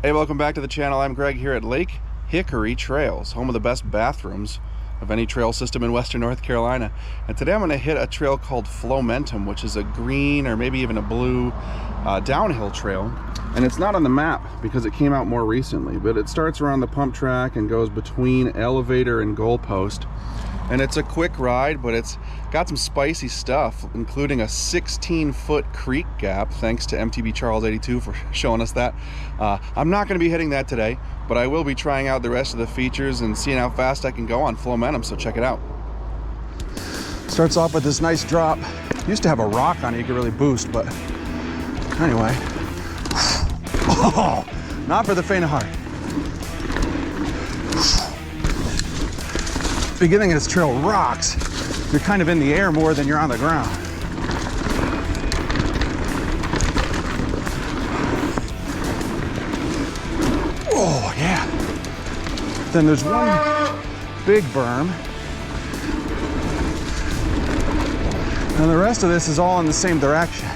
Hey, welcome back to the channel. I'm Greg here at Lake Hickory Trails, home of the best bathrooms of any trail system in western North Carolina. And today I'm going to hit a trail called Flowmentum, which is a green or maybe even a blue downhill trail. And it's not on the map because it came out more recently, but it starts around the pump track and goes between elevator and goalpost. And it's a quick ride, but it's got some spicy stuff, including a 16-foot creek gap, thanks to MTB Charles 82 for showing us that. I'm not going to be hitting that today, but I will be trying out the rest of the features and seeing how fast I can go on Flowmentum, so check it out. Starts off with this nice drop. Used to have a rock on it you could really boost, but anyway. Oh, not for the faint of heart. Beginning of this trail rocks. You're kind of in the air more than you're on the ground. Oh yeah. Then there's one big berm. And the rest of this is all in the same direction.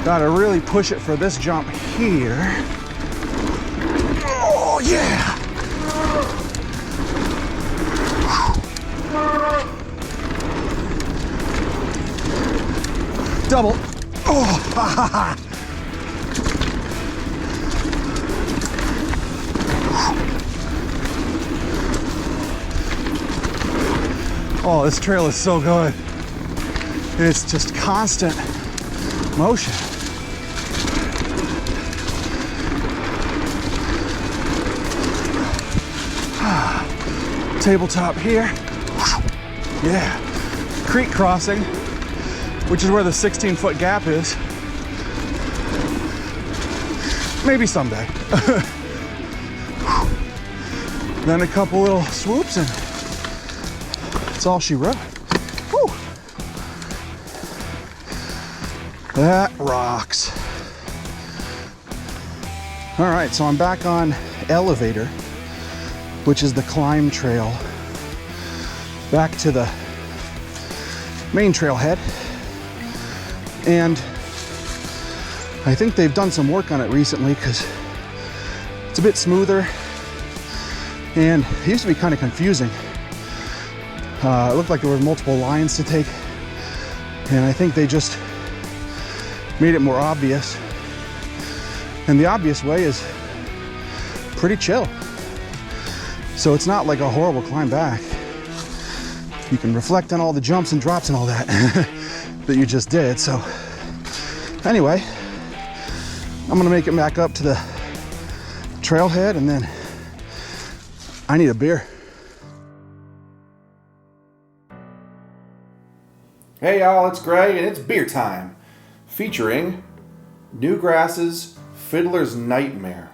Gotta really push it for this jump here. Oh yeah. Double. Oh, ha, ha, ha. Oh, this trail is so good. It's just constant motion. Tabletop here. Yeah. Creek crossing, which is where the 16-foot gap is. Maybe someday. Then a couple little swoops and that's all she wrote. Whew. That rocks. All right, so I'm back on elevator, which is the climb trail, back to the main trailhead. And I think they've done some work on it recently because it's a bit smoother, and it used to be kind of confusing. It looked like there were multiple lines to take, and I think they just made it more obvious. And the obvious way is pretty chill. So it's not like a horrible climb back. You can reflect on all the jumps and drops and all that that you just did. So anyway, I'm gonna make it back up to the trailhead, and then I need a beer. Hey y'all, it's Greg and it's beer time, featuring Newgrass's Fiddler's Nightmare.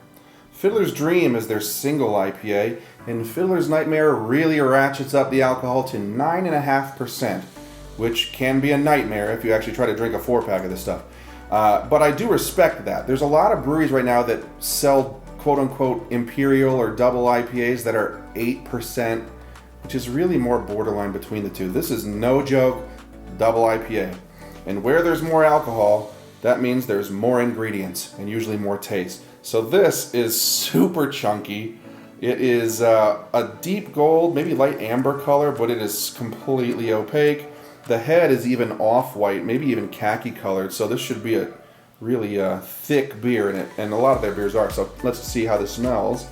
Fiddler's Dream is their single IPA, and Fiddler's Nightmare really ratchets up the alcohol to 9.5%, which can be a nightmare if you actually try to drink a 4-pack of this stuff. But I do respect that. There's a lot of breweries right now that sell quote-unquote imperial or double IPAs that are 8%, which is really more borderline between the two. This is no joke, double IPA. And where there's more alcohol, that means there's more ingredients and usually more taste. So this is super chunky. It is a deep gold, maybe light amber color, but it is completely opaque. The head is even off-white, maybe even khaki colored, so this should be a really thick beer in it, and a lot of their beers are. So let's see how this smells.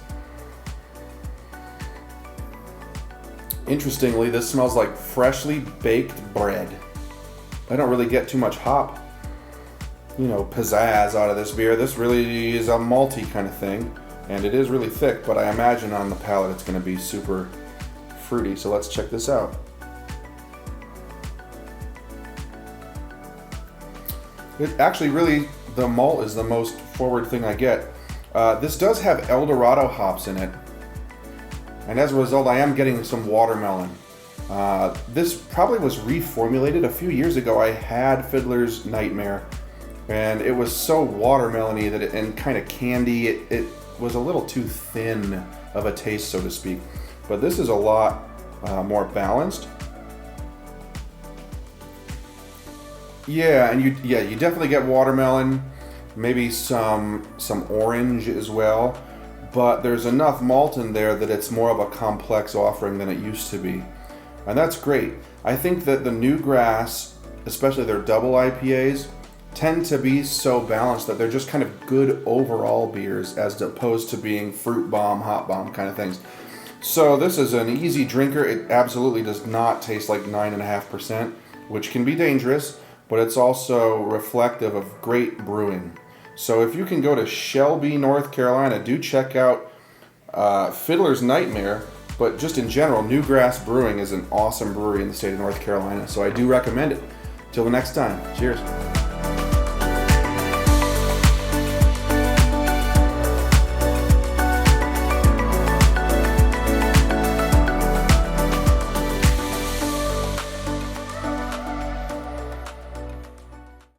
Interestingly, this smells like freshly baked bread. I don't really get too much hop, pizzazz out of this beer. This really is a malty kind of thing, and it is really thick, but I imagine on the palate it's going to be super fruity. So let's check this out. It actually really, the malt is the most forward thing I get. This does have Eldorado hops in it, and as a result I am getting some watermelon. This probably was reformulated a few years ago. I had Fiddler's Nightmare, and it was so watermelony that and kind of candy, it was a little too thin of a taste, so to speak. But this is a lot more balanced. Yeah, and you definitely get watermelon. maybe some orange as well, but there's enough malt in there that it's more of a complex offering than it used to be. And that's great. I think that the Newgrass, especially their double IPAs, tend to be so balanced that they're just kind of good overall beers as opposed to being fruit bomb, hot bomb kind of things. So this is an easy drinker. It absolutely does not taste like 9.5%, which can be dangerous, but it's also reflective of great brewing. So if you can go to Shelby, North Carolina, do check out Fiddler's Nightmare, but just in general, Newgrass Brewing is an awesome brewery in the state of North Carolina, so I do recommend it. Till the next time, cheers.